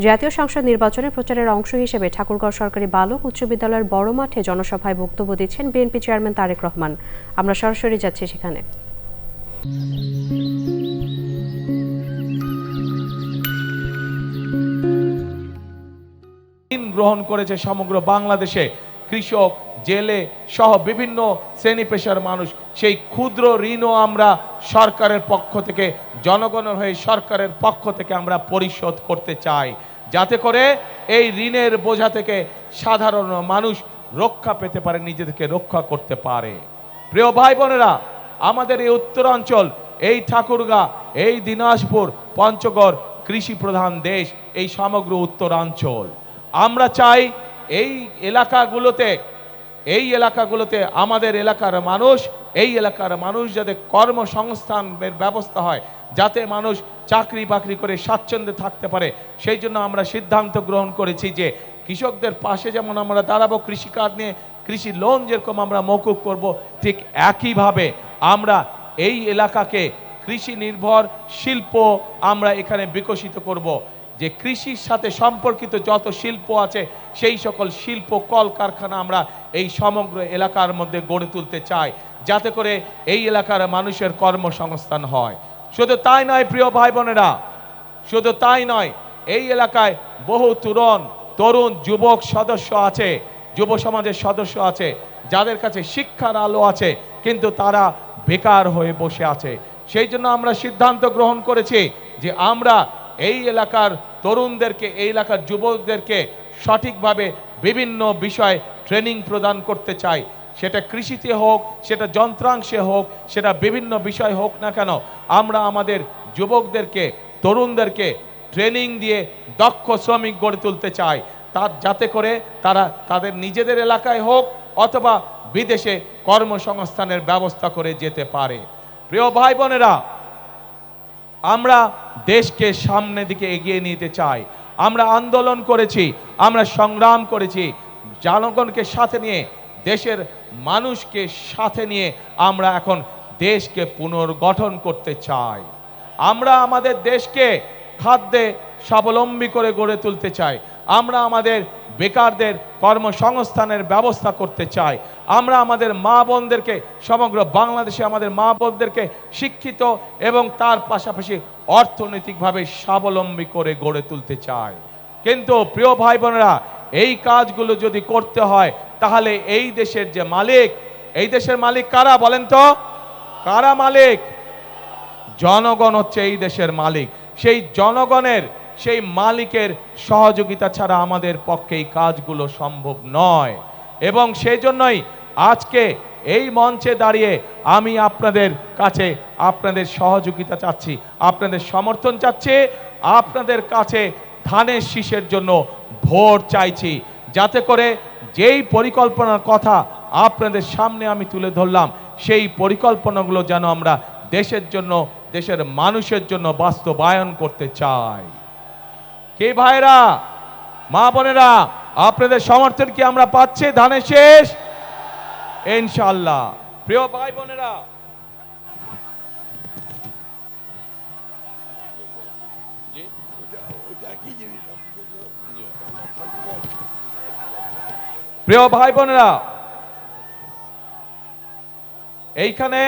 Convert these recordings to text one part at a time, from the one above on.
জাতীয় সংসদ নির্বাচনে প্রচারের অংশ হিসেবে ঠাকুরগাঁও সরকারি বালক উচ্চ বিদ্যালয়ের বড় মাঠে জনসভায় বক্তব্য দিচ্ছেন বিএনপি চেয়ারম্যান তারেক রহমান। আমরা সরাসরি যাচ্ছি সেখানে। গ্রহণ করেছে সমগ্র বাংলাদেশে কৃষক, জেলে সহ বিভিন্ন শ্রেণী পেশার মানুষ। সেই ক্ষুদ্র ঋণও আমরা সরকারের পক্ষ থেকে, জনগণের হয়ে সরকারের পক্ষ থেকে আমরা পরিশোধ করতে চাই, যাতে করে এই ঋণের বোঝা থেকে সাধারণ মানুষ রক্ষা পেতে পারে, নিজেদেরকে রক্ষা করতে পারে। প্রিয় ভাই বোনেরা, আমাদের এই উত্তরাঞ্চল, এই ঠাকুরগাঁ, এই দিনাজপুর, পঞ্চগড় কৃষি প্রধান দেশ, এই সমগ্র উত্তরাঞ্চল। আমরা চাই এই এলাকাগুলোতে আমাদের এলাকার মানুষ যাতে কর্মসংস্থানের ব্যবস্থা হয়, যাতে মানুষ চাকরি বাকরি করে স্বাচ্ছন্দ্যে থাকতে পারে। সেই জন্য আমরা সিদ্ধান্ত গ্রহণ করেছি যে কৃষকদের পাশে যেমন আমরা দাঁড়াবো, কৃষিকাজ নিয়ে কৃষি লোন যেরকম আমরা মওকুফ করব, ঠিক একইভাবে আমরা এই এলাকাকে কৃষি নির্ভর শিল্প আমরা এখানে বিকশিত করব। যে কৃষির সাথে সম্পর্কিত যত শিল্প আছে, সেই সকল শিল্প কলকারখানা আমরা এই সমগ্র এলাকার মধ্যে গড়ে তুলতে চাই, যাতে করে এই এলাকার মানুষের কর্মসংস্থান হয়। শুধু তাই নয় প্রিয় ভাই বোনেরা, শুধু তাই নয়, এই এলাকায় বহু তরুণ যুবক সদস্য আছে, যুব সমাজের সদস্য আছে, যাদের কাছে শিক্ষার আলো আছে, কিন্তু তারা বেকার হয়ে বসে আছে। সেই জন্য আমরা সিদ্ধান্ত গ্রহণ করেছি যে আমরা এই এলাকার তরুণদেরকে, এই এলাকার যুবকদেরকে সঠিকভাবে বিভিন্ন বিষয় ট্রেনিং প্রদান করতে চাই। সেটা কৃষিতে হোক, সেটা যন্ত্রাংশে হোক, সেটা বিভিন্ন বিষয় হোক না কেন, আমরা আমাদের যুবকদেরকে, তরুণদেরকে ট্রেনিং দিয়ে দক্ষ শ্রমিক গড়ে তুলতে চাই, যাতে করে তারা তাদের নিজেদের এলাকায় হোক অথবা বিদেশে কর্মসংস্থানের ব্যবস্থা করে যেতে পারে। প্রিয় ভাই বোনেরা, আমরা দেশকে সামনের দিকে এগিয়ে নিতে চাই। আমরা আন্দোলন করেছি, আমরা সংগ্রাম করেছি, জনগণকে সাথে নিয়ে, দেশের মানুষকে সাথে নিয়ে আমরা এখন দেশকে পুনর্গঠন করতে চাই। আমরা আমাদের দেশকে খাদ্যে স্বাবলম্বী করে গড়ে তুলতে চাই। আমরা আমাদের বেকারদের কর্মসংস্থানের ব্যবস্থা করতে চাই। আমরা আমাদের মা বোনদেরকে, সমগ্র বাংলাদেশে আমাদের মা বোনদেরকে শিক্ষিত এবং তার পাশাপাশি অর্থনৈতিকভাবে স্বাবলম্বী করে গড়ে তুলতে চাই। কিন্তু প্রিয় ভাই বোনেরা, এই কাজগুলো যদি করতে হয়, তাহলে এই দেশের যে মালিক, এই দেশের মালিক কারা বলেন তো? কারা মালিক? জনগণ হচ্ছে এই দেশের মালিক। সেই জনগণের, সেই মালিকের সহযোগিতা ছাড়া আমাদের পক্ষে এই কাজগুলো সম্ভব নয়। এবং সেই জন্যই আজকে এই মঞ্চে দাঁড়িয়ে আমি আপনাদের কাছে আপনাদের সহযোগিতা চাচ্ছি, আপনাদের সমর্থন চাচ্ছি, আপনাদের কাছে ধানের শীষের জন্য ভোট চাইছি, যাতে করে যেই পরিকল্পনার কথা আপনাদের সামনে আমি তুলে ধরলাম, সেই পরিকল্পনাগুলো যেন আমরা দেশের জন্য, দেশের মানুষের জন্য বাস্তবায়ন করতে চাই। কে ভাইরা, মা বোনেরা, আপনাদের সমর্থন কি আমরা পাচ্ছি ধানের শীষ? ইনশাআল্লাহ। প্রিয় ভাই বোনেরা, প্রিয় ভাই বোনেরা, এইখানে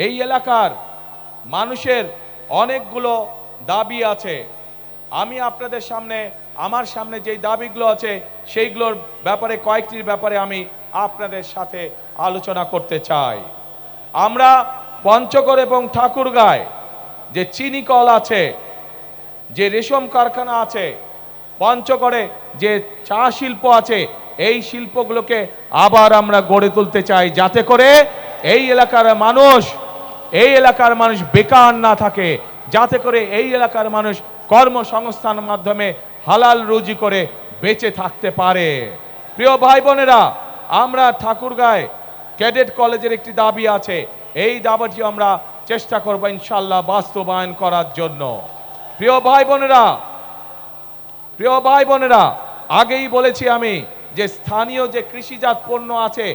এই এলাকার মানুষের অনেকগুলো দাবি আছে। আমি আপনাদের সামনে, আমার সামনে যেই দাবিগুলো আছে, সেইগুলোর ব্যাপারে, কয়েকটির ব্যাপারে আমি আপনাদের সাথে আলোচনা করতে চাই। আমরা পঞ্চগড় এবং ঠাকুরগাঁয় যে চিনি কল আছে, যে রেশম কারখানা আছে, পঞ্চগড়ে যে চা শিল্প আছে, এই শিল্পগুলোকে আবার আমরা গড়ে তুলতে চাই, যাতে করে এই এলাকার মানুষ বেকার না থাকে, যাতে করে এই এলাকার মানুষ কর্মসংস্থানের মাধ্যমে হালাল রুজি করে বেঁচে থাকতে পারে। প্রিয় ভাই বোনেরা, আমরা ঠাকুরগাঁয় ক্যাডেট কলেজের একটি দাবি আছে, এই দাবিটি আমরা চেষ্টা করব ইনশাআল্লাহ বাস্তবায়ন করার জন্য। প্রিয় ভাই বোনেরা, আগেই বলেছি আমি যে স্থানীয় যে কৃষিজাত পণ্য আছে,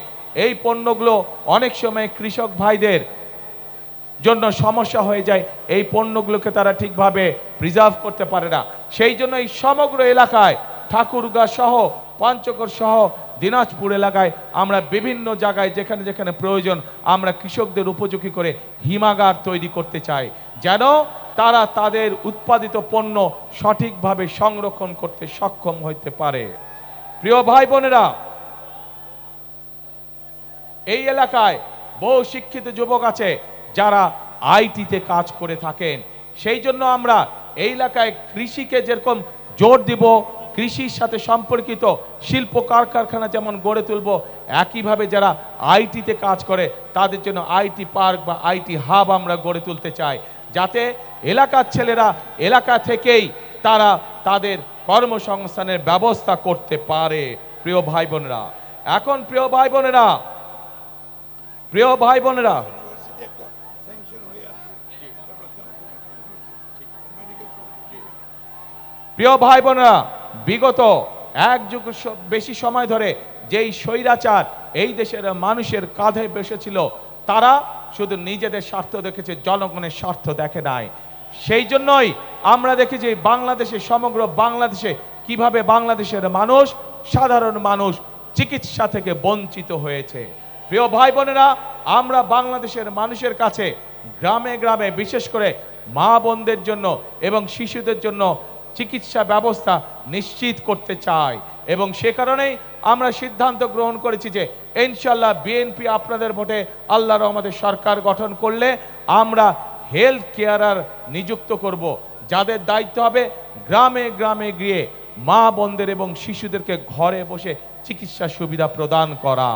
এই পণ্যগুলো অনেক সময় কৃষক ভাইদের জন্য সমস্যা হয়ে যায়, এই পণ্যগুলোকে তারা ঠিকভাবে প্রিজার্ভ করতে পারে না। সেই জন্য এই সমগ্র এলাকায় ঠাকুরগাঁ সহ পঞ্চগড় সহ দিনাজপুর এলাকায় আমরা বিভিন্ন জায়গায় যেখানে যেখানে প্রয়োজন আমরা কৃষকদের উপযোগী করে হিমাগার তৈরি করতে চাই, যেন তারা তাদের উৎপাদিত পণ্য সঠিকভাবে সংরক্ষণ করতে সক্ষম হতে পারে। প্রিয় ভাই বোনেরা, এই এলাকায় বহু শিক্ষিত যুবক আছে যারা আইটিতে কাজ করে থাকেন। সেই জন্য আমরা এই এলাকায় কৃষিকে যেরকম জোর দিব, কৃষির সাথে সম্পর্কিত শিল্প কারখানা যেমন গড়ে তুলব, একইভাবে যারা আইটিতে কাজ করে তাদের জন্য আইটি পার্ক বা আইটি হাব আমরা গড়ে তুলতে চাই, যাতে এলাকার ছেলেরা এলাকা থেকেই তারা তাদের কর্মসংস্থানের ব্যবস্থা করতে পারে। প্রিয় ভাই বোনেরা, এখন প্রিয় ভাই বোনেরা বিগত এক যুগ বেশি সময় ধরে যেই স্বৈরাচার এই দেশের মানুষের কাঁধে বসেছিল, তারা শুধু নিজেদের স্বার্থ দেখেছে, জনগণের স্বার্থ দেখে নাই। সেই জন্যই আমরা দেখেছি বাংলাদেশে, সমগ্র বাংলাদেশে কিভাবে বাংলাদেশের মানুষ, সাধারণ মানুষ চিকিৎসা থেকে বঞ্চিত হয়েছে। প্রিয় ভাই বোনেরা, আমরা বাংলাদেশের মানুষের কাছে গ্রামে গ্রামে বিশেষ করে মা বোনদের জন্য এবং শিশুদের জন্য চিকিৎসা ব্যবস্থা নিশ্চিত করতে চাই, এবং সে কারণেই আমরা সিদ্ধান্ত গ্রহণ করেছি যে ইনশাআল্লাহ বিএনপি আপনাদের ভোটে আল্লাহর রহমতে সরকার গঠন করলে আমরা হেলথ কেয়ারার নিযুক্ত করব, যাদের দায়িত্ব হবে গ্রামে গ্রামে গিয়ে মা বোনদের এবং শিশুদেরকে ঘরে বসে চিকিৎসা সুবিধা প্রদান করা।